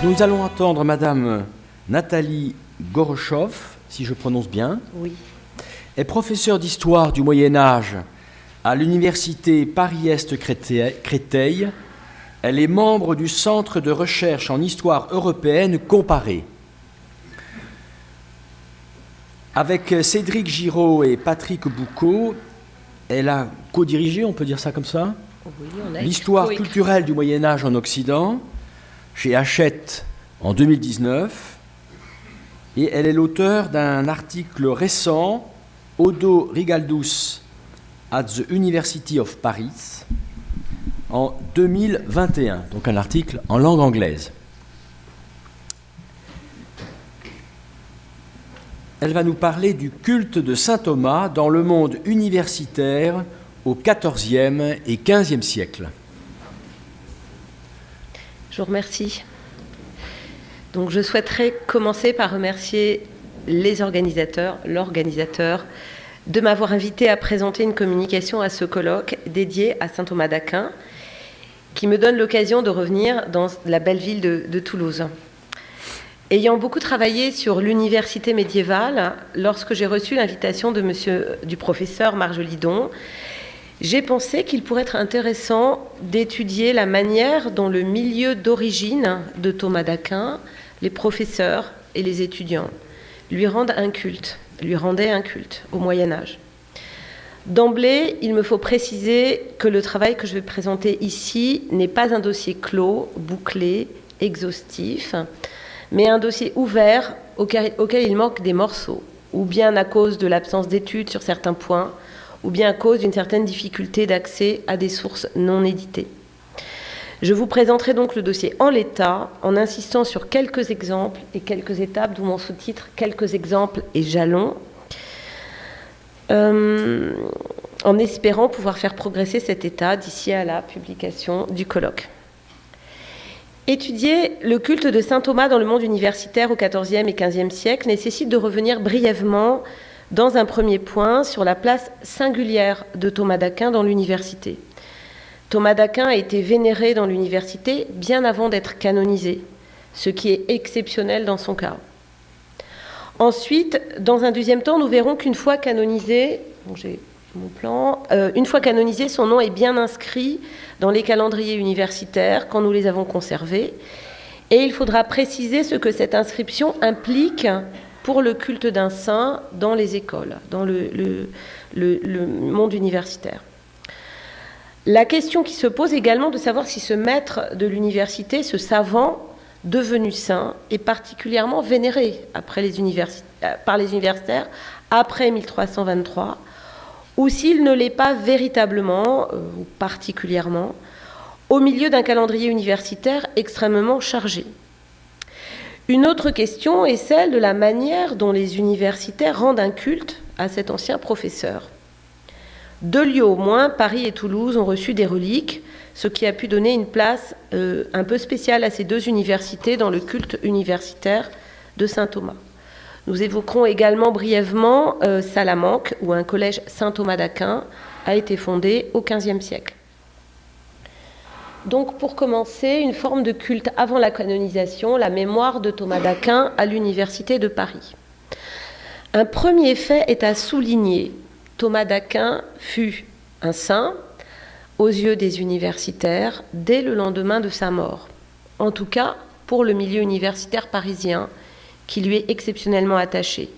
nous allons entendre Madame Nathalie Gorochov, si je prononce bien. Oui. Est professeure d'histoire du Moyen-Âge à l'université Paris-Est Créteil. Elle est membre du Centre de recherche en histoire européenne comparée. Avec Cédric Giraud et Patrick Boucaud, elle a co-dirigé, on peut dire ça comme ça, Oui, l'histoire culturelle du Moyen-Âge en Occident, chez Hachette en 2019. Et elle est l'auteur d'un article récent, Odo Rigaldus at the University of Paris, en 2021, donc un article en langue anglaise. Elle va nous parler du culte de saint Thomas dans le monde universitaire au XIVe et XVe siècle. Je vous remercie. Donc, je souhaiterais commencer par remercier les organisateurs, l'organisateur, de m'avoir invité à présenter une communication à ce colloque dédié à saint Thomas d'Aquin, qui me donne l'occasion de revenir dans la belle ville de Toulouse. Ayant beaucoup travaillé sur l'université médiévale, lorsque j'ai reçu l'invitation du professeur Marjolidon, j'ai pensé qu'il pourrait être intéressant d'étudier la manière dont le milieu d'origine de Thomas d'Aquin, les professeurs et les étudiants, lui rendaient un culte au Moyen-Âge. D'emblée, il me faut préciser que le travail que je vais présenter ici n'est pas un dossier clos, bouclé, exhaustif, mais un dossier ouvert auquel il manque des morceaux, ou bien à cause de l'absence d'études sur certains points, ou bien à cause d'une certaine difficulté d'accès à des sources non éditées. Je vous présenterai donc le dossier en l'état, en insistant sur quelques exemples et quelques étapes, d'où mon sous-titre « Quelques exemples et jalons », en espérant pouvoir faire progresser cet état d'ici à la publication du colloque. Étudier le culte de saint Thomas dans le monde universitaire au XIVe et XVe siècle nécessite de revenir brièvement, dans un premier point, sur la place singulière de Thomas d'Aquin dans l'université. Thomas d'Aquin a été vénéré dans l'université bien avant d'être canonisé, ce qui est exceptionnel dans son cas. Ensuite, dans un deuxième temps, nous verrons qu'une fois canonisé, une fois canonisé, son nom est bien inscrit dans les calendriers universitaires quand nous les avons conservés. Et il faudra préciser ce que cette inscription implique pour le culte d'un saint dans les écoles, dans le monde universitaire. La question qui se pose également de savoir si ce maître de l'université, ce savant devenu saint, est particulièrement vénéré par les universitaires après 1323, ou s'il ne l'est pas véritablement, ou particulièrement, au milieu d'un calendrier universitaire extrêmement chargé. Une autre question est celle de la manière dont les universitaires rendent un culte à cet ancien professeur. 2 lieux au moins, Paris et Toulouse, ont reçu des reliques, ce qui a pu donner une place un peu spéciale à ces 2 universités dans le culte universitaire de saint Thomas. Nous évoquerons également brièvement Salamanque, où un collège saint Thomas d'Aquin a été fondé au XVe siècle. Donc, pour commencer, une forme de culte avant la canonisation, la mémoire de Thomas d'Aquin à l'université de Paris. Un premier fait est à souligner. Thomas d'Aquin fut un saint aux yeux des universitaires dès le lendemain de sa mort. En tout cas, pour le milieu universitaire parisien, qui lui est exceptionnellement attaché.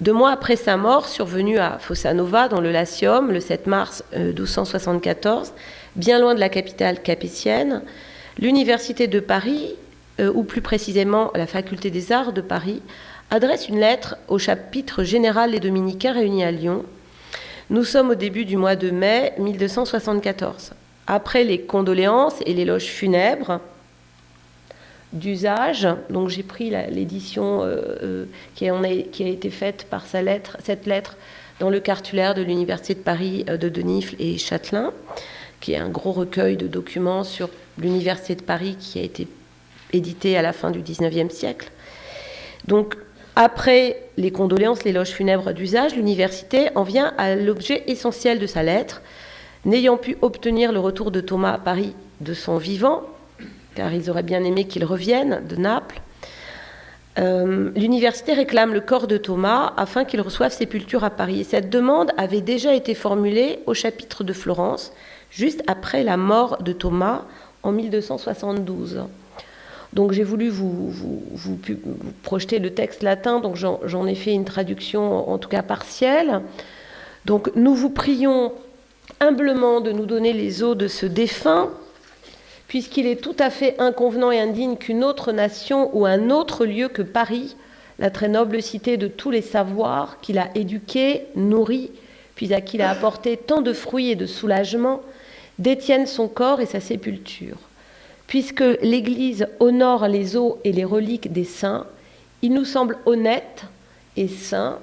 2 mois après sa mort, survenue à Fossanova, dans le Latium, le 7 mars 1274, bien loin de la capitale capétienne, l'université de Paris, ou plus précisément la faculté des arts de Paris, adresse une lettre au chapitre général des Dominicains réunis à Lyon. Nous sommes au début du mois de mai 1274. Après les condoléances et l'éloge funèbre d'usage, donc j'ai pris l'édition qui a été faite par cette lettre dans le cartulaire de l'Université de Paris de Denifle et Châtelain, qui est un gros recueil de documents sur l'Université de Paris qui a été édité à la fin du XIXe siècle. Donc, après les condoléances, l'éloge funèbre d'usage, l'université en vient à l'objet essentiel de sa lettre. N'ayant pu obtenir le retour de Thomas à Paris de son vivant, car ils auraient bien aimé qu'il revienne de Naples. L'université réclame le corps de Thomas afin qu'il reçoive sépulture à Paris. Et cette demande avait déjà été formulée au chapitre de Florence, juste après la mort de Thomas en 1272. Donc j'ai voulu vous projeter le texte latin, donc j'en ai fait une traduction en tout cas partielle. Donc nous vous prions humblement de nous donner les os de ce défunt, puisqu'il est tout à fait inconvenant et indigne qu'une autre nation ou un autre lieu que Paris, la très noble cité de tous les savoirs, qu'il a éduqué, nourri, puis à qui il a apporté tant de fruits et de soulagement, détienne son corps et sa sépulture. Puisque l'Église honore les os et les reliques des saints, il nous semble honnête et saint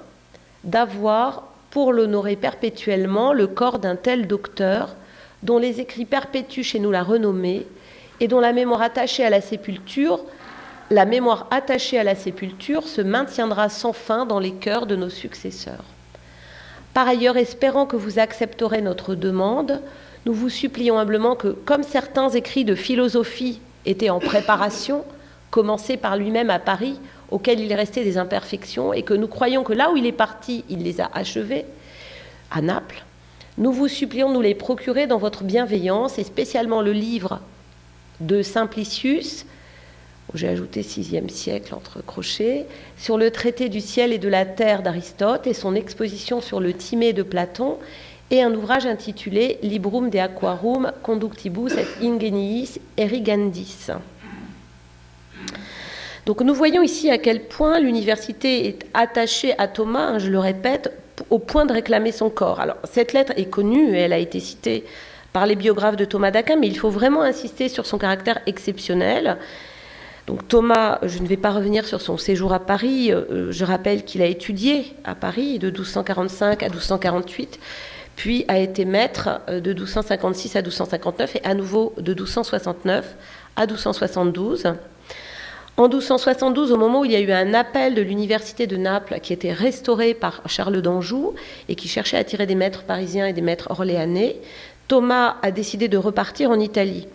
d'avoir, pour l'honorer perpétuellement, le corps d'un tel docteur, dont les écrits perpétuent chez nous la renommée, et dont la mémoire attachée à la sépulture se maintiendra sans fin dans les cœurs de nos successeurs. Par ailleurs, espérant que vous accepterez notre demande, nous vous supplions humblement que, comme certains écrits de philosophie étaient en préparation, commencés par lui-même à Paris, auxquels il restait des imperfections, et que nous croyons que là où il est parti, il les a achevés, à Naples, nous vous supplions de nous les procurer dans votre bienveillance, et spécialement le livre de Simplicius, j'ai ajouté 6e siècle entre crochets, sur le traité du ciel et de la terre d'Aristote et son exposition sur le Timée de Platon, et un ouvrage intitulé Librum de Aquarum Conductibus et Ingeniis Erigandis. Donc nous voyons ici à quel point l'université est attachée à Thomas, je le répète, au point de réclamer son corps. Alors cette lettre est connue et elle a été citée par les biographes de Thomas d'Aquin, mais il faut vraiment insister sur son caractère exceptionnel. Donc Thomas, je ne vais pas revenir sur son séjour à Paris, je rappelle qu'il a étudié à Paris de 1245 à 1248, puis a été maître de 1256 à 1259 et à nouveau de 1269 à 1272. En 1272, au moment où il y a eu un appel de l'université de Naples qui était restauré par Charles d'Anjou et qui cherchait à attirer des maîtres parisiens et des maîtres orléanais, Thomas a décidé de repartir en Italie.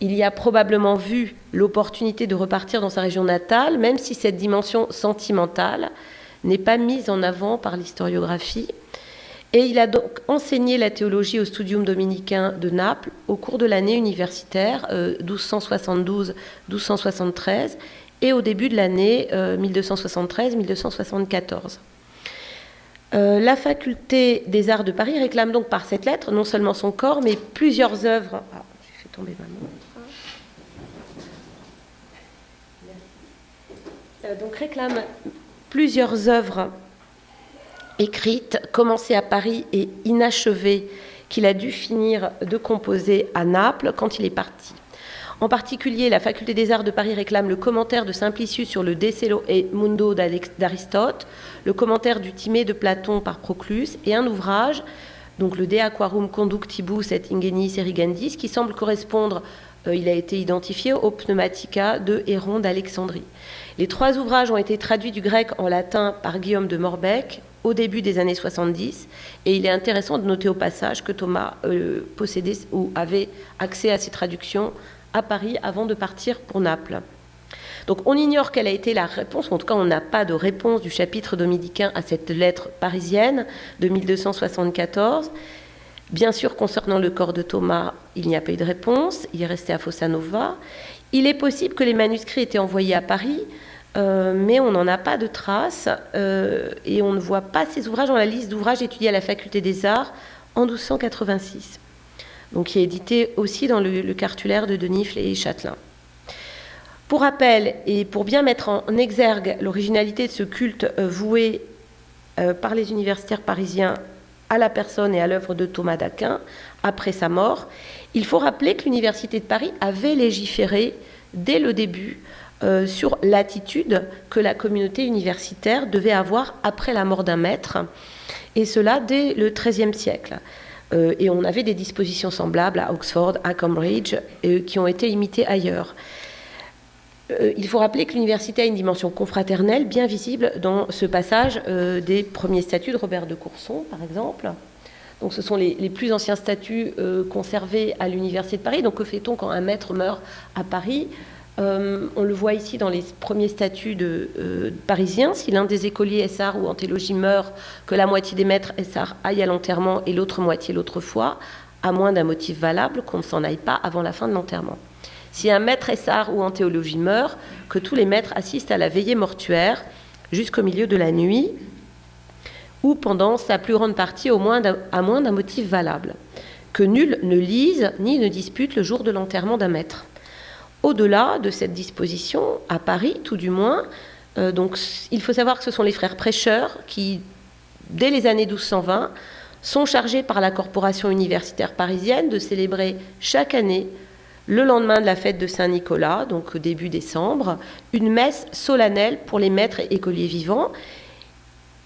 Il y a probablement vu l'opportunité de repartir dans sa région natale, même si cette dimension sentimentale n'est pas mise en avant par l'historiographie. Et il a donc enseigné la théologie au Studium dominicain de Naples au cours de l'année universitaire 1272-1273 et au début de l'année 1273-1274. La faculté des arts de Paris réclame donc par cette lettre non seulement son corps, mais plusieurs œuvres. Ah, j'ai fait tomber ma montre. Donc réclame plusieurs œuvres écrites, commencées à Paris et inachevées, qu'il a dû finir de composer à Naples quand il est parti. En particulier, la faculté des arts de Paris réclame le commentaire de Simplicius sur le De Celo et Mundo d'Aristote, le commentaire du Timée de Platon par Proclus et un ouvrage, donc le De Aquarum Conductibus et Ingeniis Erigandis, qui semble correspondre, il a été identifié, au Pneumatica de Héron d'Alexandrie. Les trois ouvrages ont été traduits du grec en latin par Guillaume de Morbec au début des années 70, et il est intéressant de noter au passage que Thomas possédait ou avait accès à ces traductions à Paris avant de partir pour Naples. Donc on ignore quelle a été la réponse, en tout cas on n'a pas de réponse du chapitre dominicain à cette lettre parisienne de 1274. Bien sûr, concernant le corps de Thomas, il n'y a pas eu de réponse, il est resté à Fossa Nova. Il est possible que les manuscrits étaient envoyés à Paris, mais on n'en a pas de traces et on ne voit pas ces ouvrages dans la liste d'ouvrages étudiés à la Faculté des Arts en 1286. Donc qui est édité aussi dans le cartulaire de Denifle et Châtelain. Pour rappel, et pour bien mettre en exergue l'originalité de ce culte voué par les universitaires parisiens à la personne et à l'œuvre de Thomas d'Aquin, après sa mort, il faut rappeler que l'Université de Paris avait légiféré dès le début sur l'attitude que la communauté universitaire devait avoir après la mort d'un maître, et cela dès le XIIIe siècle. Et on avait des dispositions semblables à Oxford, à Cambridge, qui ont été imitées ailleurs. Il faut rappeler que l'université a une dimension confraternelle bien visible dans ce passage des premiers statuts de Robert de Courson, par exemple. Donc ce sont les plus anciens statuts conservés à l'Université de Paris. Donc que fait-on quand un maître meurt à Paris ? On le voit ici dans les premiers statuts parisiens. Si l'un des écoliers essarts ou en théologie meurt, que la moitié des maîtres essarts aille à l'enterrement et l'autre moitié l'autre fois, à moins d'un motif valable, qu'on ne s'en aille pas avant la fin de l'enterrement. Si un maître essart ou en théologie meurt, que tous les maîtres assistent à la veillée mortuaire jusqu'au milieu de la nuit, ou pendant sa plus grande partie à moins d'un motif valable. Que nul ne lise ni ne dispute le jour de l'enterrement d'un maître. Au-delà de cette disposition, à Paris tout du moins, donc, il faut savoir que ce sont les frères prêcheurs qui, dès les années 1220, sont chargés par la corporation universitaire parisienne de célébrer chaque année, le lendemain de la fête de Saint-Nicolas, donc début décembre, une messe solennelle pour les maîtres et écoliers vivants,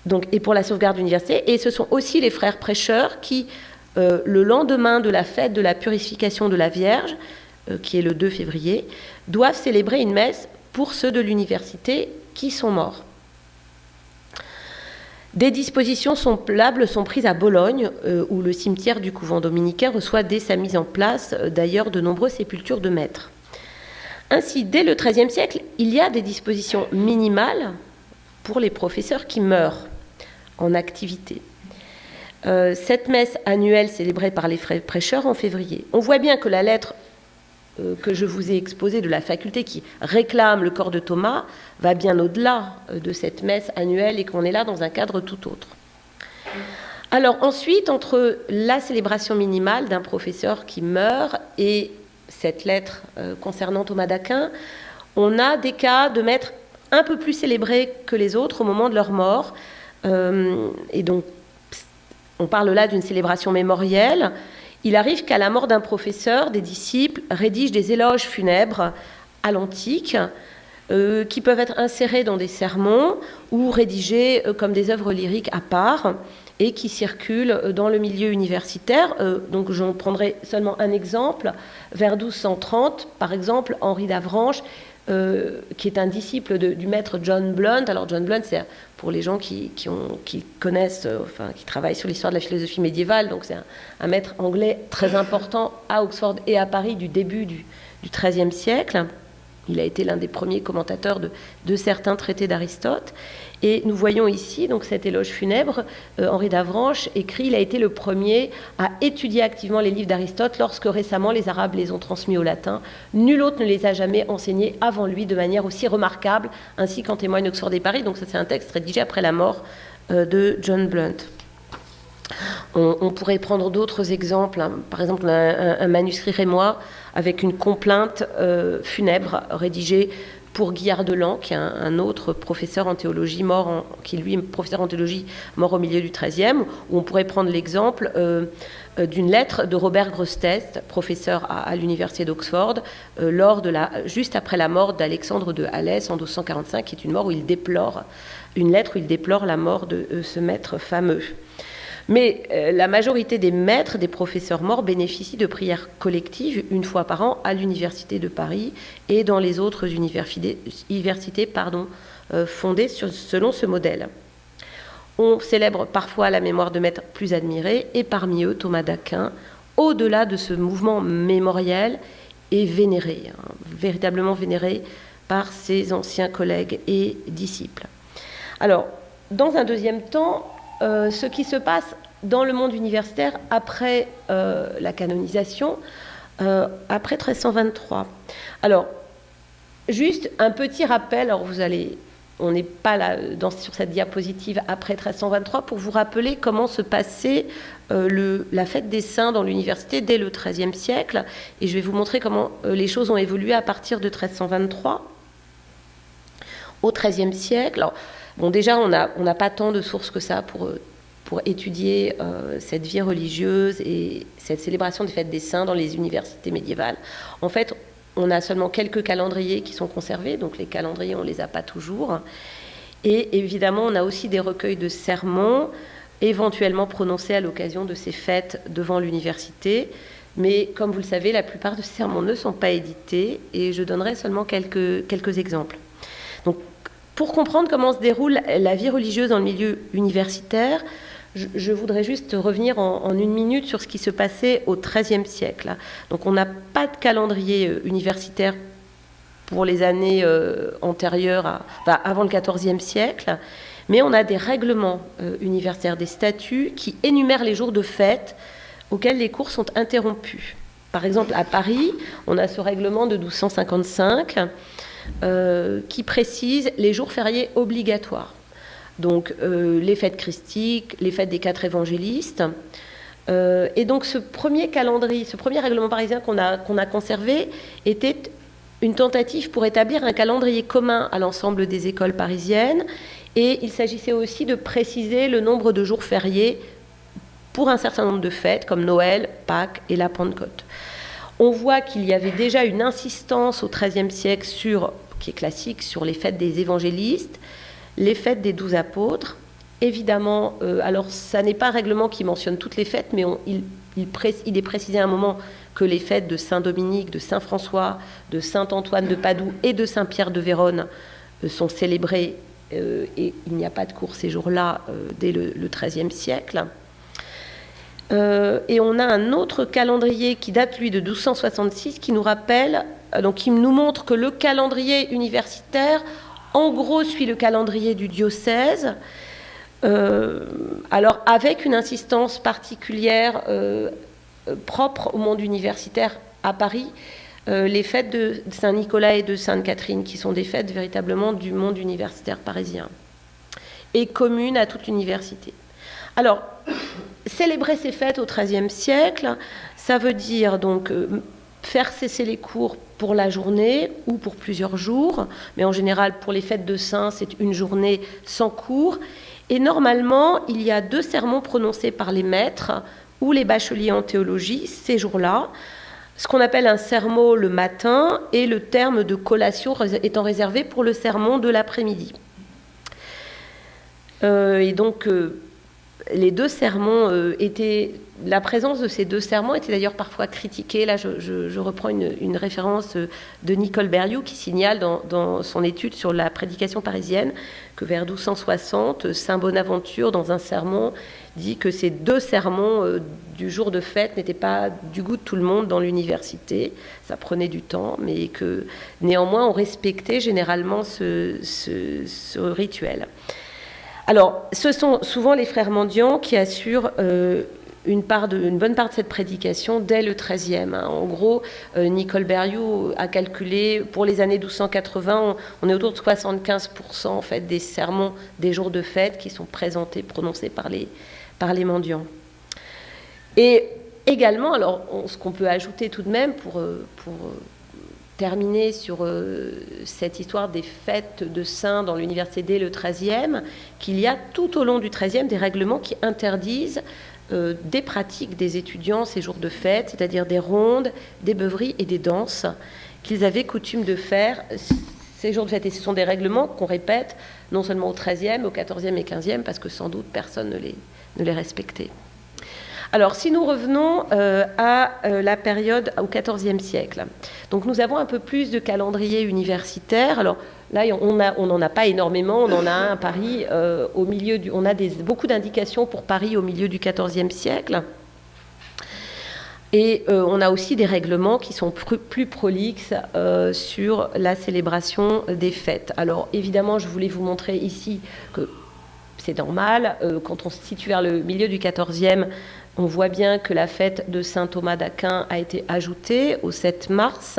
donc, et pour la sauvegarde de l'université. Et ce sont aussi les frères prêcheurs qui, le lendemain de la fête de la purification de la Vierge, qui est le 2 février, doivent célébrer une messe pour ceux de l'université qui sont morts. Des dispositions semblables sont prises à Bologne, où le cimetière du couvent dominicain reçoit dès sa mise en place, d'ailleurs, de nombreuses sépultures de maîtres. Ainsi, dès le XIIIe siècle, il y a des dispositions minimales pour les professeurs qui meurent en activité. Cette messe annuelle célébrée par les frères prêcheurs en février. On voit bien que la lettre que je vous ai exposée de la faculté qui réclame le corps de Thomas va bien au-delà de cette messe annuelle et qu'on est là dans un cadre tout autre. Alors ensuite, entre la célébration minimale d'un professeur qui meurt et cette lettre concernant Thomas d'Aquin, on a des cas de maîtres un peu plus célébrés que les autres au moment de leur mort. Et donc, on parle là d'une célébration mémorielle. Il arrive qu'à la mort d'un professeur, des disciples rédigent des éloges funèbres à l'antique qui peuvent être insérés dans des sermons ou rédigés comme des œuvres lyriques à part et qui circulent dans le milieu universitaire. Donc j'en prendrai seulement un exemple. Vers 1230, par exemple, Henri d'Avranches, qui est un disciple du maître John Blunt. Alors John Blunt, c'est pour les gens qui connaissent, qui travaillent sur l'histoire de la philosophie médiévale, donc c'est un maître anglais très important à Oxford et à Paris du début du XIIIe siècle. Il a été l'un des premiers commentateurs de certains traités d'Aristote. Et nous voyons ici donc cet éloge funèbre. Henri d'Avranches écrit: il a été le premier à étudier activement les livres d'Aristote lorsque récemment les Arabes les ont transmis au latin. Nul autre ne les a jamais enseignés avant lui de manière aussi remarquable, ainsi qu'en témoigne Oxford et Paris. Donc ça, c'est un texte rédigé après la mort de John Blunt. On pourrait prendre d'autres exemples, hein. Par exemple un manuscrit rémois avec une complainte funèbre rédigée pour Guillard de Lan, qui est un autre professeur en théologie qui lui est professeur en théologie mort au milieu du XIIIe, où on pourrait prendre l'exemple d'une lettre de Robert Grosseteste, professeur à l'université d'Oxford, juste après la mort d'Alexandre de Alès en 1245, qui est une lettre où il déplore la mort de ce maître fameux. Mais la majorité des maîtres, des professeurs morts, bénéficient de prières collectives une fois par an à l'Université de Paris et dans les autres universités fondées selon ce modèle. On célèbre parfois la mémoire de maîtres plus admirés, et parmi eux Thomas d'Aquin, au-delà de ce mouvement mémoriel, est vénéré, véritablement vénéré par ses anciens collègues et disciples. Alors, dans un deuxième temps, ce qui se passe dans le monde universitaire après la canonisation, après 1323. Alors, juste un petit rappel, alors on n'est pas là sur cette diapositive après 1323, pour vous rappeler comment se passait la fête des saints dans l'université dès le XIIIe siècle, et je vais vous montrer comment les choses ont évolué à partir de 1323. Au XIIIe siècle, alors, bon, déjà, on n'a pas tant de sources que ça pour étudier cette vie religieuse et cette célébration des fêtes des saints dans les universités médiévales. En fait, on a seulement quelques calendriers qui sont conservés, donc les calendriers, on ne les a pas toujours. Et évidemment, on a aussi des recueils de sermons, éventuellement prononcés à l'occasion de ces fêtes devant l'université. Mais comme vous le savez, la plupart de ces sermons ne sont pas édités, et je donnerai seulement quelques exemples. Donc, pour comprendre comment se déroule la vie religieuse dans le milieu universitaire, Je voudrais juste revenir en une minute sur ce qui se passait au XIIIe siècle. Donc on n'a pas de calendrier universitaire pour les années antérieures, avant le XIVe siècle, mais on a des règlements universitaires, des statuts qui énumèrent les jours de fête auxquels les cours sont interrompus. Par exemple, à Paris, on a ce règlement de 1255 qui précise les jours fériés obligatoires. Donc les fêtes christiques, les fêtes des 4 évangélistes. Et donc ce premier calendrier, ce premier règlement parisien qu'on a conservé était une tentative pour établir un calendrier commun à l'ensemble des écoles parisiennes. Et il s'agissait aussi de préciser le nombre de jours fériés pour un certain nombre de fêtes, comme Noël, Pâques et la Pentecôte. On voit qu'il y avait déjà une insistance au XIIIe siècle qui est classique, sur les fêtes des évangélistes, les fêtes des 12 apôtres. Évidemment, alors ça n'est pas un règlement qui mentionne toutes les fêtes, mais il est précisé à un moment que les fêtes de Saint-Dominique, de Saint-François, de Saint-Antoine de Padoue et de Saint-Pierre de Vérone sont célébrées et il n'y a pas de cours ces jours-là dès le XIIIe siècle. Et on a un autre calendrier qui date, lui, de 1266, qui nous rappelle, donc qui nous montre que le calendrier universitaire, en gros, suit le calendrier du diocèse, alors avec une insistance particulière propre au monde universitaire à Paris, les fêtes de Saint-Nicolas et de Sainte-Catherine, qui sont des fêtes véritablement du monde universitaire parisien, et communes à toute l'université. Alors, célébrer ces fêtes au XIIIe siècle, ça veut dire donc faire cesser les cours pour la journée ou pour plusieurs jours, mais en général pour les fêtes de saints, c'est une journée sans cours. Et normalement, il y a 2 sermons prononcés par les maîtres ou les bacheliers en théologie ces jours-là, ce qu'on appelle un sermon le matin et le terme de collation étant réservé pour le sermon de l'après-midi. Et donc, les 2 sermons la présence de ces 2 sermons était d'ailleurs parfois critiquée. Là, je reprends une référence de Nicole Berrioux qui signale dans son étude sur la prédication parisienne que vers 1260, Saint Bonaventure, dans un sermon, dit que ces 2 sermons du jour de fête n'étaient pas du goût de tout le monde dans l'université. Ça prenait du temps, mais que néanmoins on respectait généralement ce rituel. Alors, ce sont souvent les frères mendiants qui assurent une bonne part de cette prédication dès le XIIIe. En gros, Nicole Berrioux a calculé, pour les années 1280, on est autour de 75% en fait, des sermons des jours de fête qui sont prononcés par les mendiants. Et également, alors, ce qu'on peut ajouter tout de même pour terminer sur cette histoire des fêtes de saints dans l'université dès le XIIIe, qu'il y a tout au long du XIIIe des règlements qui interdisent des pratiques des étudiants ces jours de fête, c'est-à-dire des rondes, des beuveries et des danses qu'ils avaient coutume de faire ces jours de fête. Et ce sont des règlements qu'on répète non seulement au XIIIe, au XIVe et XVe, parce que sans doute personne ne les respectait. Alors, si nous revenons à la période au XIVe siècle, donc nous avons un peu plus de calendrier universitaire. Alors là, on n'en a pas énormément. On en a un à Paris au milieu on a beaucoup d'indications pour Paris au milieu du XIVe siècle. Et on a aussi des règlements qui sont plus prolixes sur la célébration des fêtes. Alors évidemment, je voulais vous montrer ici que c'est normal. Quand on se situe vers le milieu du XIVe, on voit bien que la fête de saint Thomas d'Aquin a été ajoutée au 7 mars.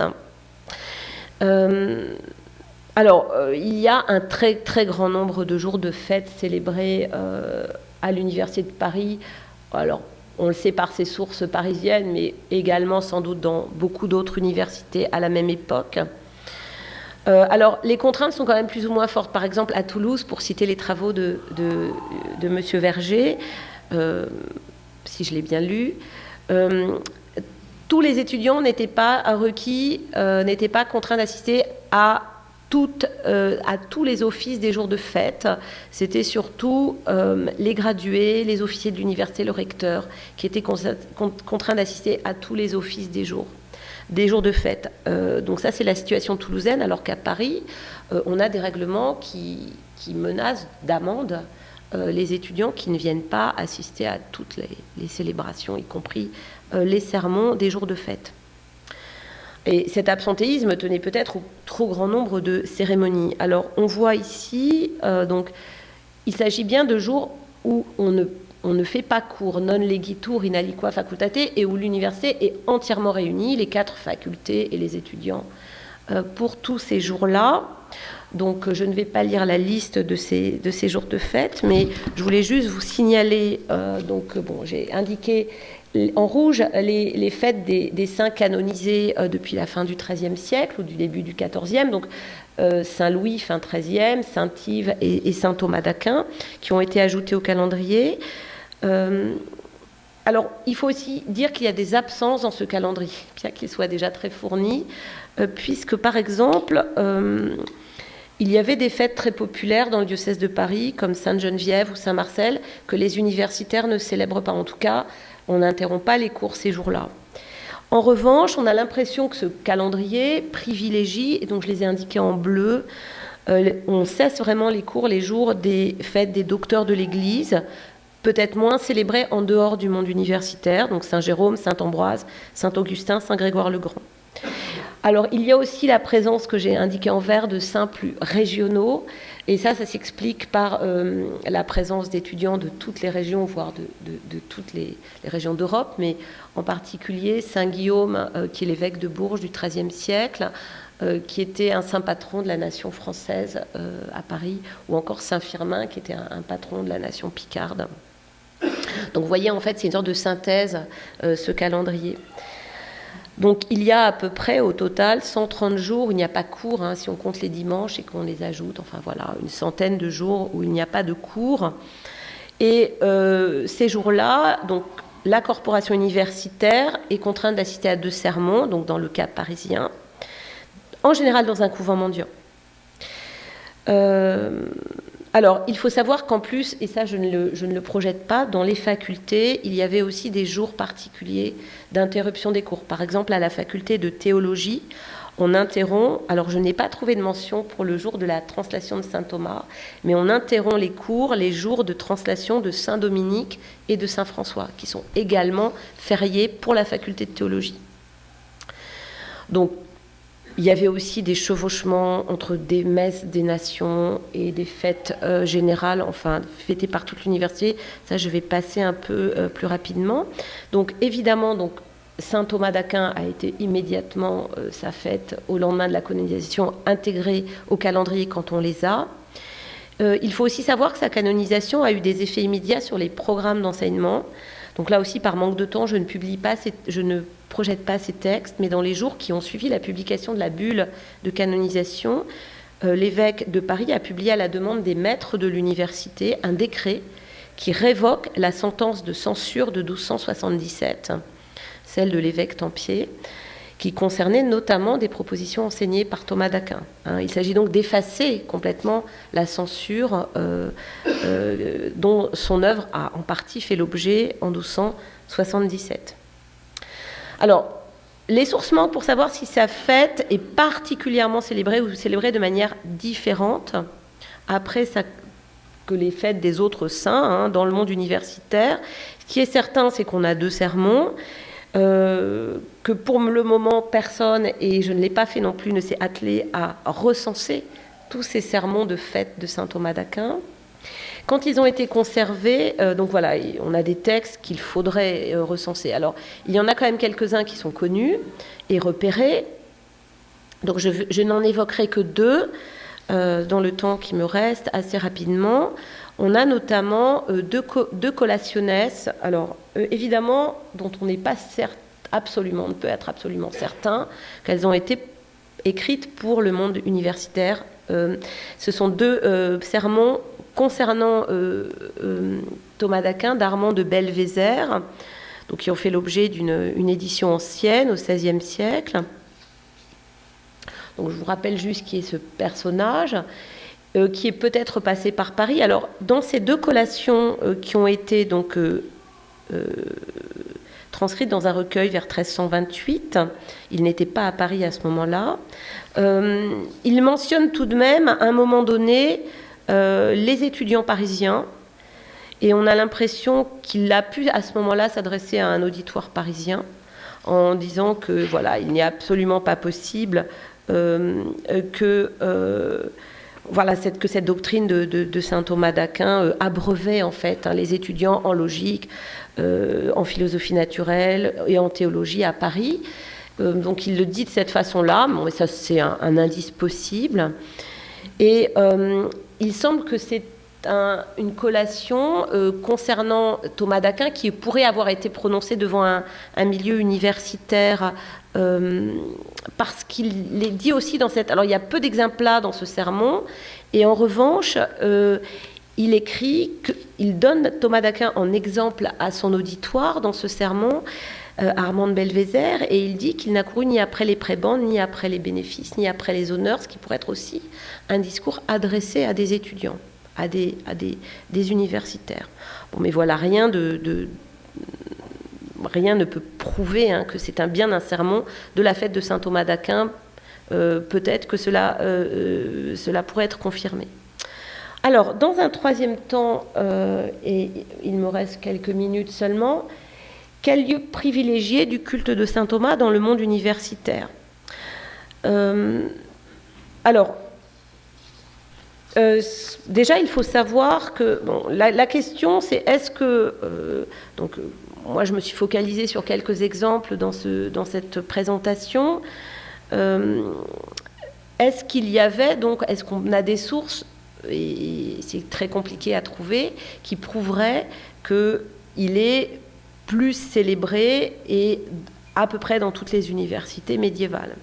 Alors, il y a un très, très grand nombre de jours de fêtes célébrés à l'Université de Paris. Alors, on le sait par ses sources parisiennes, mais également sans doute dans beaucoup d'autres universités à la même époque. Alors, les contraintes sont quand même plus ou moins fortes. Par exemple, à Toulouse, pour citer les travaux de M. Verger, si je l'ai bien lu, tous les étudiants n'étaient pas requis, n'étaient pas contraints d'assister à tous les offices des jours de fête. C'était surtout les gradués, les officiers de l'université, le recteur, qui étaient contraints d'assister à tous les offices des jours de fête. Donc ça, c'est la situation toulousaine, alors qu'à Paris, on a des règlements qui menacent d'amende les étudiants qui ne viennent pas assister à toutes les célébrations, y compris les sermons des jours de fête. Et cet absentéisme tenait peut-être au trop grand nombre de cérémonies. Alors on voit ici, donc, il s'agit bien de jours où on ne fait pas cours, non legitur in aliqua facultate, et où l'université est entièrement réunie, les 4 facultés et les étudiants, pour tous ces jours-là. Donc je ne vais pas lire la liste de ces jours de fête, mais je voulais juste vous signaler, j'ai indiqué en rouge les fêtes des saints canonisés depuis la fin du XIIIe siècle ou du début du XIVe, donc Saint-Louis fin XIIIe, Saint-Yves et Saint Thomas d'Aquin, qui ont été ajoutés au calendrier. Alors, il faut aussi dire qu'il y a des absences dans ce calendrier, bien qu'il soit déjà très fourni, puisque par exemple, il y avait des fêtes très populaires dans le diocèse de Paris, comme Sainte-Geneviève ou Saint-Marcel, que les universitaires ne célèbrent pas. En tout cas, on n'interrompt pas les cours ces jours-là. En revanche, on a l'impression que ce calendrier privilégie, et donc je les ai indiqués en bleu, on cesse vraiment les cours les jours des fêtes des docteurs de l'Église, peut-être moins célébrés en dehors du monde universitaire, donc Saint-Jérôme, Saint-Ambroise, Saint-Augustin, Saint-Grégoire-le-Grand. Alors, il y a aussi la présence que j'ai indiquée en vert de saints plus régionaux, et ça s'explique par la présence d'étudiants de toutes les régions, voire de toutes les régions d'Europe, mais en particulier Saint-Guillaume, qui est l'évêque de Bourges du XIIIe siècle, qui était un saint patron de la nation française à Paris, ou encore Saint-Firmin, qui était un patron de la nation picarde. Donc vous voyez, en fait, c'est une sorte de synthèse, ce calendrier. Donc il y a à peu près au total 130 jours où il n'y a pas cours, si on compte les dimanches et qu'on les ajoute, enfin voilà, une centaine de jours où il n'y a pas de cours. Et ces jours-là, donc la corporation universitaire est contrainte d'assister à 2 sermons, donc dans le cas parisien, en général dans un couvent mendiant. Alors, il faut savoir qu'en plus, et ça je ne le projette pas, dans les facultés, il y avait aussi des jours particuliers d'interruption des cours. Par exemple, à la faculté de théologie, on interrompt, alors je n'ai pas trouvé de mention pour le jour de la translation de saint Thomas, mais on interrompt les cours les jours de translation de saint Dominique et de saint François, qui sont également fériés pour la faculté de théologie. Donc, il y avait aussi des chevauchements entre des messes des nations et des fêtes générales, enfin fêtées par toute l'université. Ça, je vais passer un peu plus rapidement. Donc, évidemment, Saint Thomas d'Aquin a été immédiatement sa fête au lendemain de la canonisation intégrée au calendrier quand on les a. Il faut aussi savoir que sa canonisation a eu des effets immédiats sur les programmes d'enseignement. Donc là aussi, par manque de temps, je ne projette pas ces textes, mais dans les jours qui ont suivi la publication de la bulle de canonisation, l'évêque de Paris a publié à la demande des maîtres de l'université un décret qui révoque la sentence de censure de 1277, celle de l'évêque Tempier, qui concernait notamment des propositions enseignées par Thomas d'Aquin. Il s'agit donc d'effacer complètement la censure dont son œuvre a en partie fait l'objet en 1277. Alors, les sources manquent pour savoir si sa fête est particulièrement célébrée ou célébrée de manière différente après que les fêtes des autres saints dans le monde universitaire. Ce qui est certain, c'est qu'on a 2 sermons, que pour le moment, personne, et je ne l'ai pas fait non plus, ne s'est attelé à recenser tous ces sermons de fête de saint Thomas d'Aquin. Quand ils ont été conservés, donc voilà, on a des textes qu'il faudrait recenser. Alors, il y en a quand même quelques-uns qui sont connus et repérés. Donc, je n'en évoquerai que 2 dans le temps qui me reste assez rapidement. On a notamment 2 collationes, alors évidemment, dont on n'est pas on ne peut être absolument certain qu'elles ont été écrites pour le monde universitaire. Ce sont 2 sermons concernant Thomas d'Aquin, d'Armand de Belvézère, donc qui ont fait l'objet d'une édition ancienne au XVIe siècle. Donc je vous rappelle juste qui est ce personnage, qui est peut-être passé par Paris. Alors dans ces 2 collations qui ont été donc transcrites dans un recueil vers 1328, il n'était pas à Paris à ce moment-là, il mentionne tout de même à un moment donné les étudiants parisiens Et on a l'impression qu'il a pu à ce moment-là s'adresser à un auditoire parisien en disant que voilà, il n'est absolument pas possible que cette doctrine de saint Thomas d'Aquin abreuvait en fait les étudiants en logique, en philosophie naturelle et en théologie à Paris. Donc il le dit de cette façon-là, bon, et ça c'est un indice possible. Et il semble que c'est une collation concernant Thomas d'Aquin qui pourrait avoir été prononcée devant un milieu universitaire parce qu'il est dit aussi dans cette... Alors il y a peu d'exemplaires dans ce sermon et en revanche il écrit qu'il donne Thomas d'Aquin en exemple à son auditoire dans ce sermon Armand de Belvézère, et il dit qu'il n'a couru ni après les prébendes, ni après les bénéfices, ni après les honneurs, ce qui pourrait être aussi un discours adressé à des étudiants, à des universitaires. Bon, mais voilà, rien ne peut prouver que c'est bien un sermon de la fête de saint Thomas d'Aquin. Peut-être que cela pourrait être confirmé. Alors, dans un troisième temps, et il me reste quelques minutes seulement, quel lieu privilégié du culte de saint Thomas dans le monde universitaire ? Déjà, il faut savoir que la question, c'est est-ce que... moi, je me suis focalisée sur quelques exemples dans cette présentation. Est-ce qu'il y avait, est-ce qu'on a des sources, et c'est très compliqué à trouver, qui prouveraient qu'il est plus célébré et à peu près dans toutes les universités médiévales.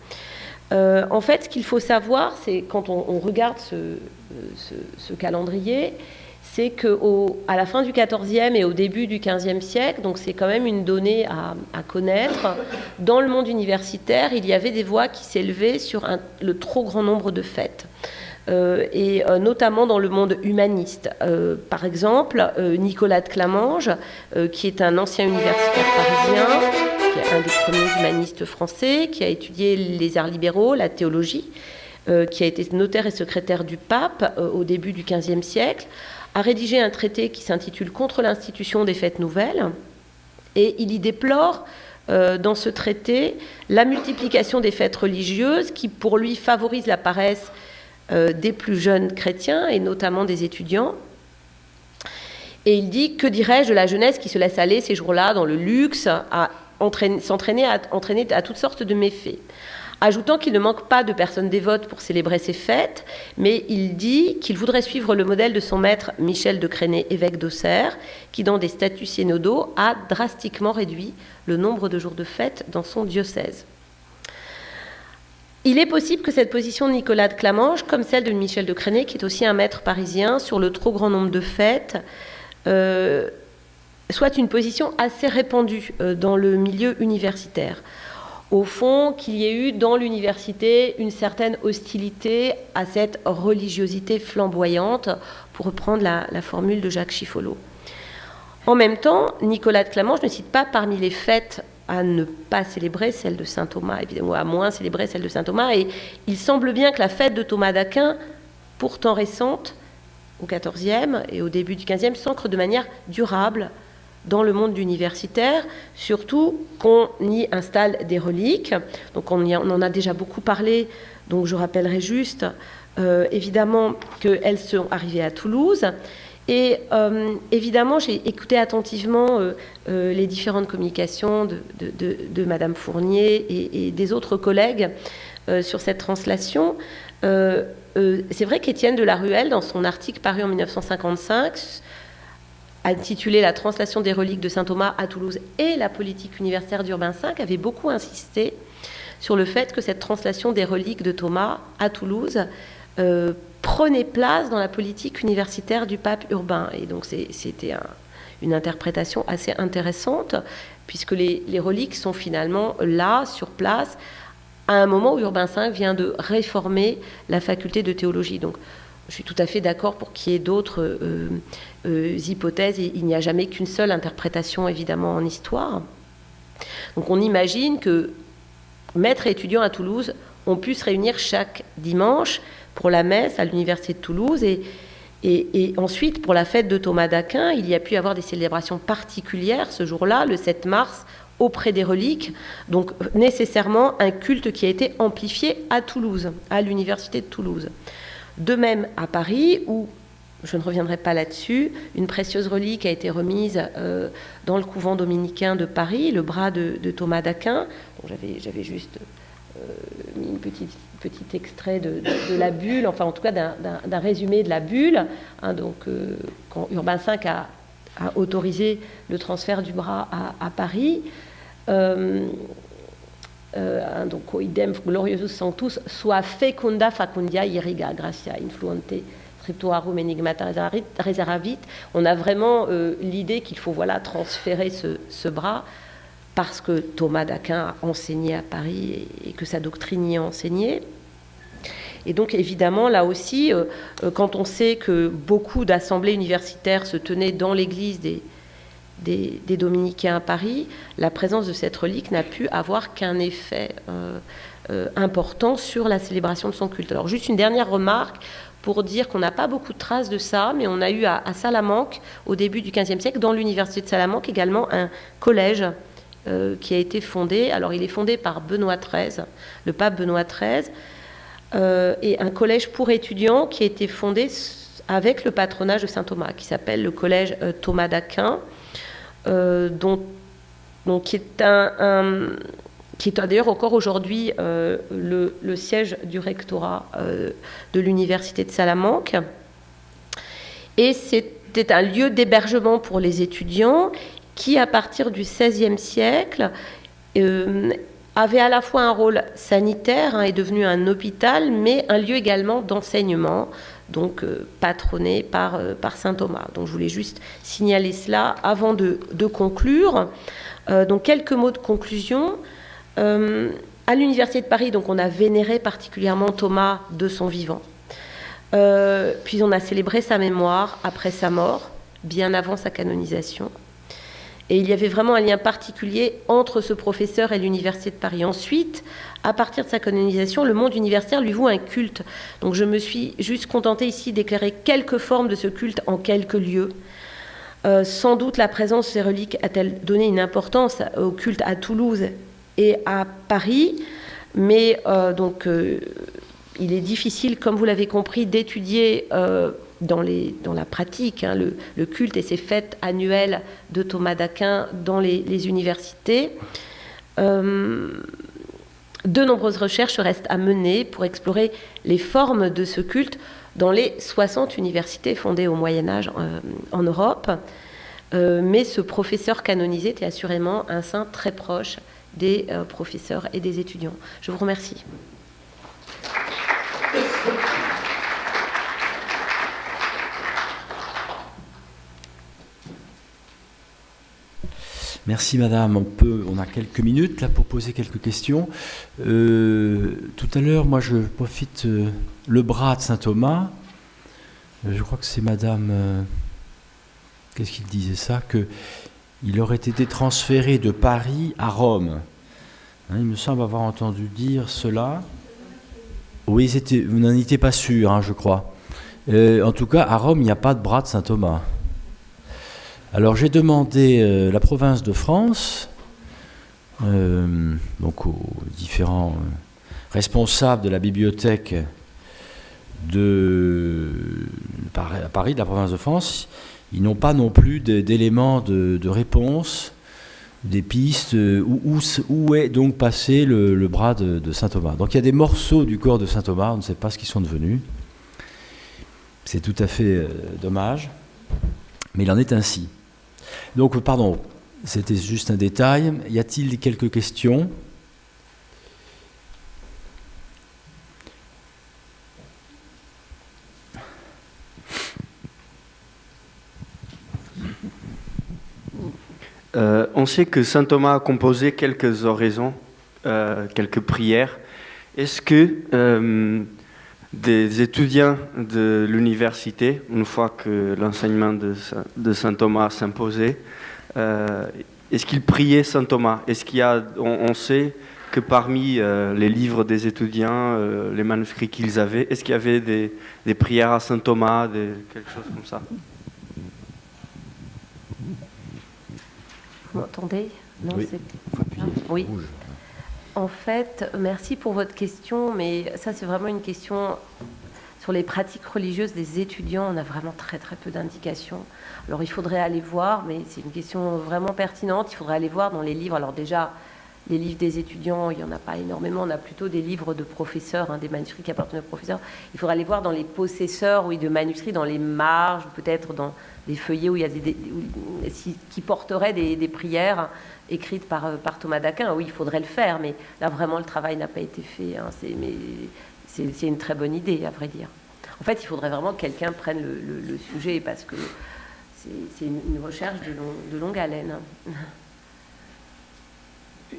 En fait, ce qu'il faut savoir, c'est quand on regarde ce calendrier, c'est qu'à la fin du XIVe et au début du XVe siècle, donc c'est quand même une donnée à connaître, dans le monde universitaire, il y avait des voix qui s'élevaient sur le trop grand nombre de fêtes. Et notamment dans le monde humaniste. Par exemple, Nicolas de Clamange, qui est un ancien universitaire parisien, qui est un des premiers humanistes français, qui a étudié les arts libéraux, la théologie, qui a été notaire et secrétaire du pape au début du XVe siècle, a rédigé un traité qui s'intitule « Contre l'institution des fêtes nouvelles », et il y déplore dans ce traité la multiplication des fêtes religieuses qui, pour lui, favorisent la paresse des plus jeunes chrétiens et notamment des étudiants. Et il dit, que dirais-je de la jeunesse qui se laisse aller ces jours-là dans le luxe, à s'entraîner à toutes sortes de méfaits. Ajoutant qu'il ne manque pas de personnes dévotes pour célébrer ces fêtes, mais il dit qu'il voudrait suivre le modèle de son maître Michel de Crenay, évêque d'Auxerre, qui dans des statuts synodaux a drastiquement réduit le nombre de jours de fête dans son diocèse. Il est possible que cette position de Nicolas de Clamange, comme celle de Michel de Crenay, qui est aussi un maître parisien, sur le trop grand nombre de fêtes, soit une position assez répandue dans le milieu universitaire. Au fond, qu'il y ait eu dans l'université une certaine hostilité à cette religiosité flamboyante, pour reprendre la formule de Jacques Chiffolot. En même temps, Nicolas de Clamange ne cite pas parmi les fêtes à ne pas célébrer celle de saint Thomas, évidemment, à moins célébrer celle de saint Thomas. Et il semble bien que la fête de Thomas d'Aquin, pourtant récente, au XIVe et au début du XVe, s'ancre de manière durable dans le monde universitaire, surtout qu'on y installe des reliques. Donc on en a déjà beaucoup parlé, donc je rappellerai juste, évidemment, qu'elles sont arrivées à Toulouse. Et évidemment, j'ai écouté attentivement les différentes communications de Madame Fournier et des autres collègues sur cette translation. C'est vrai qu'Étienne de la Ruelle, dans son article paru en 1955, intitulé « La translation des reliques de saint Thomas à Toulouse et la politique universitaire d'Urbain V », avait beaucoup insisté sur le fait que cette translation des reliques de Thomas à Toulouse prenait place dans la politique universitaire du pape Urbain. Et donc c'était une interprétation assez intéressante, puisque les reliques sont finalement là, sur place, à un moment où Urbain V vient de réformer la faculté de théologie. Donc je suis tout à fait d'accord pour qu'il y ait d'autres hypothèses. Il n'y a jamais qu'une seule interprétation, évidemment, en histoire. Donc on imagine que maîtres et étudiants à Toulouse ont pu se réunir chaque dimanche pour la messe à l'université de Toulouse, et Et ensuite, pour la fête de Thomas d'Aquin, il y a pu y avoir des célébrations particulières ce jour-là, le 7 mars, auprès des reliques. Donc nécessairement un culte qui a été amplifié à Toulouse, à l'université de Toulouse. De même à Paris, où, je ne reviendrai pas là-dessus, une précieuse relique a été remise dans le couvent dominicain de Paris, le bras de Thomas d'Aquin. J'avais juste mis une petit extrait de la bulle, enfin en tout cas d'un résumé de la bulle. Donc quand Urbain V a autorisé le transfert du bras à Paris, donc idem gloriosus sanctus sua fecunda facundia irriga gratia influente scriptorum enigmata reservavit. On a vraiment l'idée qu'il faut transférer ce bras parce que Thomas d'Aquin a enseigné à Paris et que sa doctrine y est enseignée. Et donc évidemment, là aussi, quand on sait que beaucoup d'assemblées universitaires se tenaient dans l'église des dominicains à Paris, la présence de cette relique n'a pu avoir qu'un effet important sur la célébration de son culte. Alors juste une dernière remarque pour dire qu'on n'a pas beaucoup de traces de ça, mais on a eu à Salamanque, au début du XVe siècle, dans l'université de Salamanque, également un collège qui a été fondé. Alors il est fondé par Benoît XIII, le pape Benoît XIII, et un collège pour étudiants qui a été fondé avec le patronage de saint Thomas, qui s'appelle le collège Thomas d'Aquin, qui est d'ailleurs encore aujourd'hui le siège du rectorat de l'université de Salamanque. Et c'était un lieu d'hébergement pour les étudiants qui, à partir du XVIe siècle, avait à la fois un rôle sanitaire, est devenu un hôpital, mais un lieu également d'enseignement, donc patronné par saint Thomas. Donc je voulais juste signaler cela avant de conclure. Donc quelques mots de conclusion. À l'université de Paris, donc on a vénéré particulièrement Thomas de son vivant. Puis on a célébré sa mémoire après sa mort, bien avant sa canonisation. Et il y avait vraiment un lien particulier entre ce professeur et l'université de Paris. Ensuite, à partir de sa canonisation, le monde universitaire lui voue un culte. Donc je me suis juste contentée ici d'éclairer quelques formes de ce culte en quelques lieux. Sans doute la présence de ces reliques a-t-elle donné une importance au culte à Toulouse et à Paris, mais il est difficile, comme vous l'avez compris, d'étudier dans la pratique le culte et ses fêtes annuelles de Thomas d'Aquin dans les universités. De nombreuses recherches restent à mener pour explorer les formes de ce culte dans les 60 universités fondées au Moyen-Âge en Europe. Mais ce professeur canonisé était assurément un saint très proche des professeurs et des étudiants. Je vous remercie. Merci madame, on a quelques minutes là pour poser quelques questions. Tout à l'heure, moi je profite le bras de saint Thomas. Je crois que c'est madame, qu'est-ce qu'il disait ça, qu'il aurait été transféré de Paris à Rome. Il me semble avoir entendu dire cela. Oui, vous n'en étiez pas sûr, je crois. En tout cas, à Rome, il n'y a pas de bras de saint Thomas. Alors j'ai demandé la province de France, donc aux différents responsables de la bibliothèque à Paris, de la province de France. Ils n'ont pas non plus d'éléments de réponse, des pistes où est donc passé le bras de saint Thomas. Donc il y a des morceaux du corps de saint Thomas, on ne sait pas ce qu'ils sont devenus. C'est tout à fait dommage, mais il en est ainsi. Donc, pardon, c'était juste un détail. Y a-t-il quelques questions ? On sait que saint Thomas a composé quelques oraisons, quelques prières. Est-ce que des étudiants de l'université, une fois que l'enseignement de saint Thomas s'imposait, est-ce qu'ils priaient saint Thomas ? Est-ce qu'il y a, on sait que parmi les livres des étudiants, les manuscrits qu'ils avaient, est-ce qu'il y avait des prières à saint Thomas, quelque chose comme ça? Vous m'entendez? Non, Oui. c'est... Faut appuyer sur Oui. rouge. En fait, merci pour votre question, mais ça c'est vraiment une question sur les pratiques religieuses des étudiants. On a vraiment très très peu d'indications. Alors il faudrait aller voir, mais c'est une question vraiment pertinente. Il faudrait aller voir dans les livres. Alors déjà, les livres des étudiants, il n'y en a pas énormément. On a plutôt des livres de professeurs, des manuscrits qui appartiennent aux professeurs. Il faudrait aller voir dans les possesseurs, oui, de manuscrits, dans les marges, peut-être dans des feuillets où il y a qui porteraient des prières écrites par Thomas d'Aquin. Oui, il faudrait le faire, mais là vraiment le travail n'a pas été fait. C'est une très bonne idée, à vrai dire. En fait, il faudrait vraiment que quelqu'un prenne le sujet, parce que c'est une recherche de longue haleine.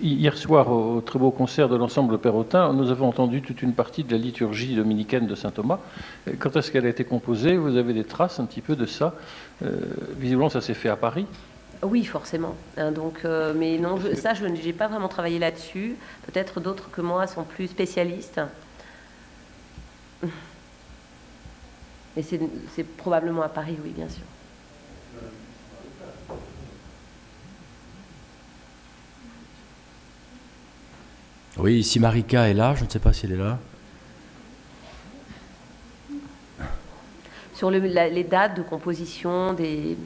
Hier soir, au très beau concert de l'ensemble Perrotin, nous avons entendu toute une partie de la liturgie dominicaine de saint Thomas. Quand est-ce qu'elle a été composée? Vous avez des traces un petit peu de ça? Visiblement, ça s'est fait à Paris. Oui, forcément. Mais non, je n'ai pas vraiment travaillé là-dessus. Peut-être d'autres que moi sont plus spécialistes. Mais c'est probablement à Paris, oui, bien sûr. Oui, si Marika est là, je ne sais pas si elle est là. Sur les dates de composition des...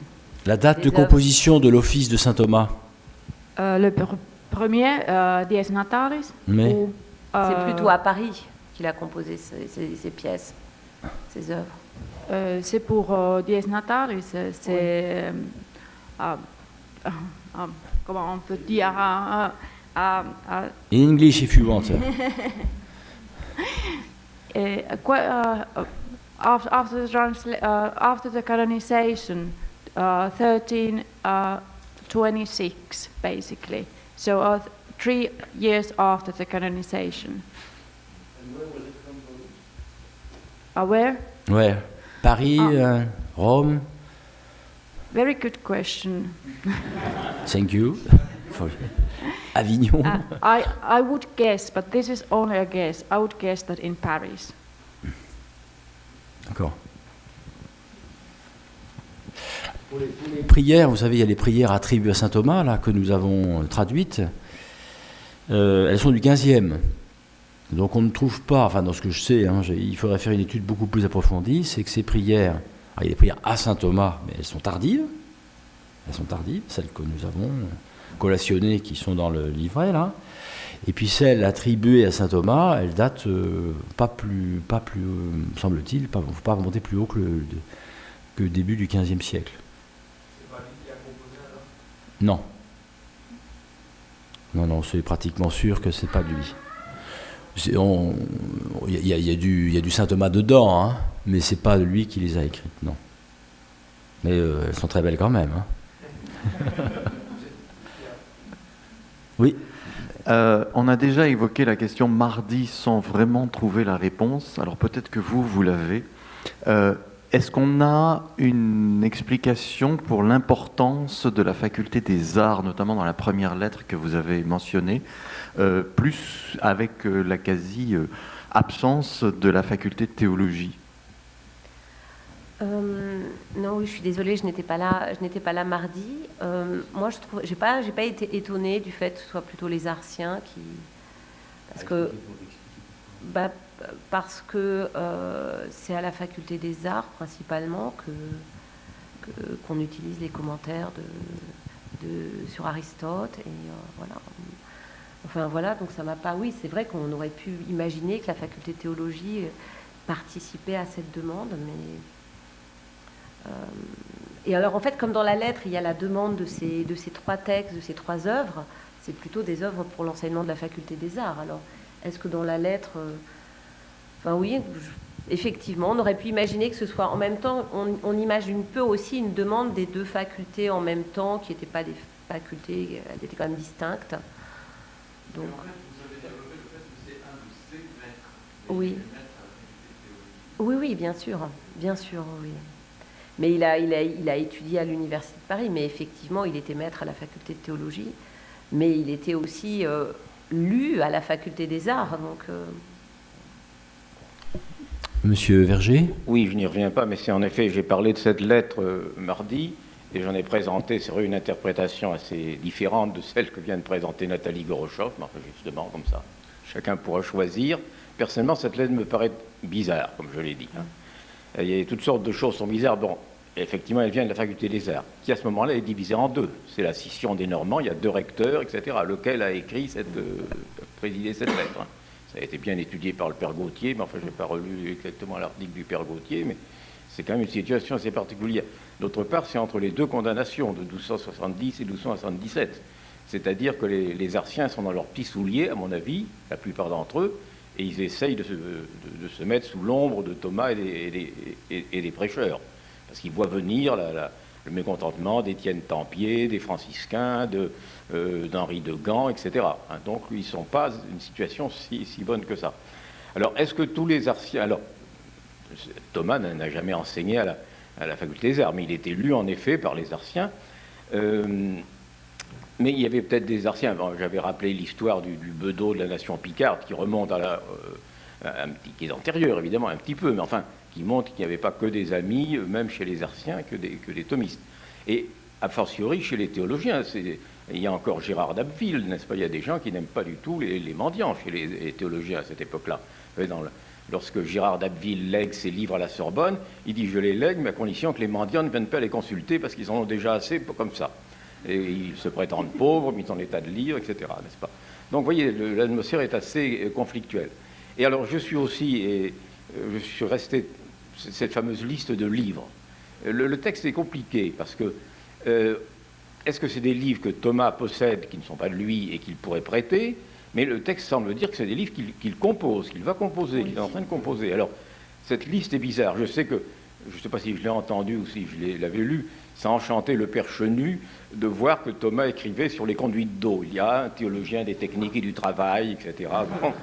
La date de œuvres. composition de l'office de saint Thomas. Le premier, Dies Natalis. Mais Ou, C'est plutôt à Paris qu'il a composé ces pièces, ces œuvres. c'est pour Dies Natalis. C'est... comment on peut dire in English if you want. After the canonization, 1326, basically. So 3 years after the canonization. And where was it composed? Where? Ouais. Paris, Rome. Very good question. Thank you. Avignon. I would guess, but this is only a guess. I would guess that in Paris. D'accord. Pour les prières, vous savez, il y a les prières attribuées à saint Thomas, là, que nous avons traduites. Elles sont du 15e. Donc on ne trouve pas, enfin dans ce que je sais, il faudrait faire une étude beaucoup plus approfondie, c'est que ces prières, il y a des prières à saint Thomas, mais elles sont tardives, celles que nous avons collationnées, qui sont dans le livret, là. Et puis celles attribuées à saint Thomas, elles datent pas plus semble-t-il, il ne faut pas remonter plus haut que le début du XVe siècle. C'est pas lui qui a composé alors? Non, c'est pratiquement sûr que c'est pas lui. Il y a du saint Thomas dedans, hein, mais c'est pas lui qui les a écrites, non. Mais elles sont très belles quand même. Hein. Oui. On a déjà évoqué la question mardi sans vraiment trouver la réponse. Alors peut-être que vous l'avez. Est-ce qu'on a une explication pour l'importance de la faculté des arts, notamment dans la première lettre que vous avez mentionnée, plus avec la quasi-absence de la faculté de théologie? Non, oui, je suis désolée, je n'étais pas là mardi. Moi, je trouve, j'ai pas été étonnée du fait que ce soit plutôt les artiens qui, parce que c'est à la faculté des arts principalement qu'on utilise les commentaires sur Aristote, et voilà. Enfin voilà, donc ça m'a pas. Oui, c'est vrai qu'on aurait pu imaginer que la faculté de théologie participait à cette demande, mais et alors en fait, comme dans la lettre, il y a la demande de ces 3 textes, de ces 3 œuvres, c'est plutôt des œuvres pour l'enseignement de la faculté des arts. Alors, est-ce que dans la lettre, enfin oui, effectivement, on aurait pu imaginer que ce soit en même temps. On imagine peu aussi une demande des 2 facultés en même temps, qui n'étaient pas des facultés, elles étaient quand même distinctes. Donc, en fait, vous avez développé le fait que c'est un de ces maîtres. Oui. Oui, bien sûr, oui. Mais il a étudié à l'université de Paris, mais effectivement, il était maître à la faculté de théologie, mais il était aussi lu à la faculté des arts. Donc, Monsieur Verger? Oui, je n'y reviens pas, mais c'est en effet, j'ai parlé de cette lettre mardi, et j'en ai présenté, c'est vrai, une interprétation assez différente de celle que vient de présenter Nathalie Gorochoff, mais enfin, justement, comme ça, chacun pourra choisir. Personnellement, cette lettre me paraît bizarre, comme je l'ai dit. Hein. Il y a toutes sortes de choses qui sont bizarres. Bon, effectivement, elle vient de la faculté des arts, qui à ce moment-là est divisée en deux. C'est la scission des Normands, il y a 2 recteurs, etc., lequel a écrit présidé cette lettre. Hein. Ça a été bien étudié par le père Gautier, mais enfin, je n'ai pas relu exactement l'article du père Gautier, mais c'est quand même une situation assez particulière. D'autre part, c'est entre les 2 condamnations de 1270 et 1277. C'est-à-dire que les Artiens sont dans leurs petits souliers, à mon avis, la plupart d'entre eux, et ils essayent de se mettre sous l'ombre de Thomas et des prêcheurs. Parce qu'ils voient venir le mécontentement d'Étienne Tempier, des franciscains, d'Henri de Gand, etc. Hein, donc, ils ne sont pas dans une situation si bonne que ça. Alors, est-ce que tous les Artiens... Alors, Thomas n'a jamais enseigné à la faculté des arts, mais il était lu, en effet, par les Artiens. Mais il y avait peut-être des Artiens. Bon, j'avais rappelé l'histoire du bedeau de la nation picarde, qui remonte qui est antérieur, évidemment, un petit peu, mais enfin, qui montre qu'il n'y avait pas que des amis, même chez les Artiens, que des thomistes. Et a fortiori chez les théologiens, il y a encore Gérard d'Abbeville, n'est-ce pas? Il y a des gens qui n'aiment pas du tout les mendiants chez les théologiens à cette époque-là. Lorsque Gérard d'Abbeville lègue ses livres à la Sorbonne, il dit « je les lègue, mais à condition que les mendiants ne viennent pas les consulter parce qu'ils en ont déjà assez comme ça ». Et ils se prétendent pauvres, mis en état de lire, etc., n'est-ce pas? Donc, vous voyez, l'atmosphère est assez conflictuelle. Et alors, je suis resté cette fameuse liste de livres. Le texte est compliqué parce que est-ce que c'est des livres que Thomas possède, qui ne sont pas de lui et qu'il pourrait prêter? Mais le texte semble dire que c'est des livres qu'il compose, qu'il va composer, qu'il est en train de composer. Alors, cette liste est bizarre. Je sais pas si je l'ai entendu ou si je l'avais lu, ça a enchanté le père Chenu de voir que Thomas écrivait sur les conduites d'eau. Il y a un théologien des techniques et du travail, etc. Bon.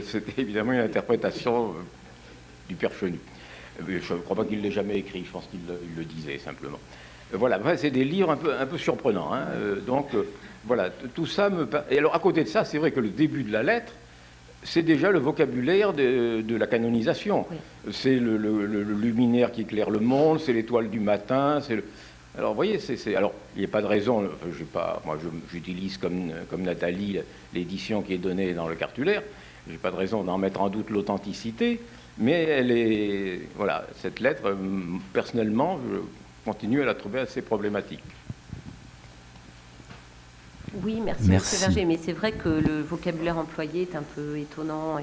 C'était évidemment une interprétation du père Chenu. Je ne crois pas qu'il l'ait jamais écrit, je pense qu'il le disait simplement. Voilà, c'est des livres un peu surprenants. Hein. Donc, voilà, tout ça me... Et alors, à côté de ça, c'est vrai que le début de la lettre, c'est déjà le vocabulaire de la canonisation. Oui. C'est le luminaire qui éclaire le monde, c'est l'étoile du matin, Alors, vous voyez, alors, il n'y a pas de raison, moi j'utilise comme Nathalie l'édition qui est donnée dans le cartulaire, je n'ai pas de raison d'en mettre en doute l'authenticité, mais voilà, cette lettre, personnellement, je continue à la trouver assez problématique. Oui, merci. M. Verger, mais c'est vrai que le vocabulaire employé est un peu étonnant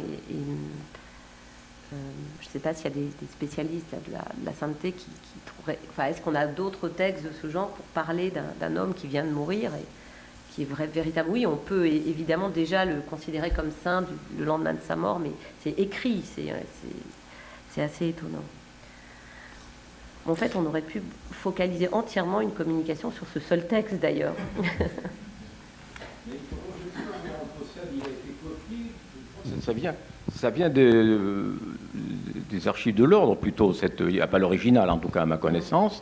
je ne sais pas s'il y a des spécialistes de la sainteté qui trouveraient... Enfin, est-ce qu'on a d'autres textes de ce genre pour parler d'un homme qui vient de mourir et qui est véritable? Oui, on peut évidemment déjà le considérer comme saint le lendemain de sa mort, mais c'est écrit, c'est assez étonnant. En fait, on aurait pu focaliser entièrement une communication sur ce seul texte, d'ailleurs. Ça vient des archives de l'ordre, plutôt. Il n'y a pas l'original, en tout cas, à ma connaissance.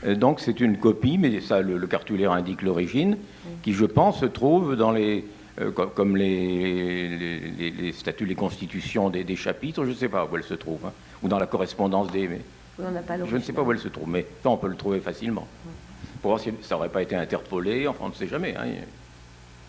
Donc, c'est une copie, mais ça, le cartulaire indique l'origine, qui, je pense, se trouve dans comme les statuts, les constitutions des chapitres, je ne sais pas où elle se trouve, hein, ou dans la correspondance des... Mais on n'a pas je ne sais pas où elle se trouve, mais ça, on peut le trouver facilement. Pour voir si ça n'aurait pas été interpolé, enfin, on ne sait jamais, hein.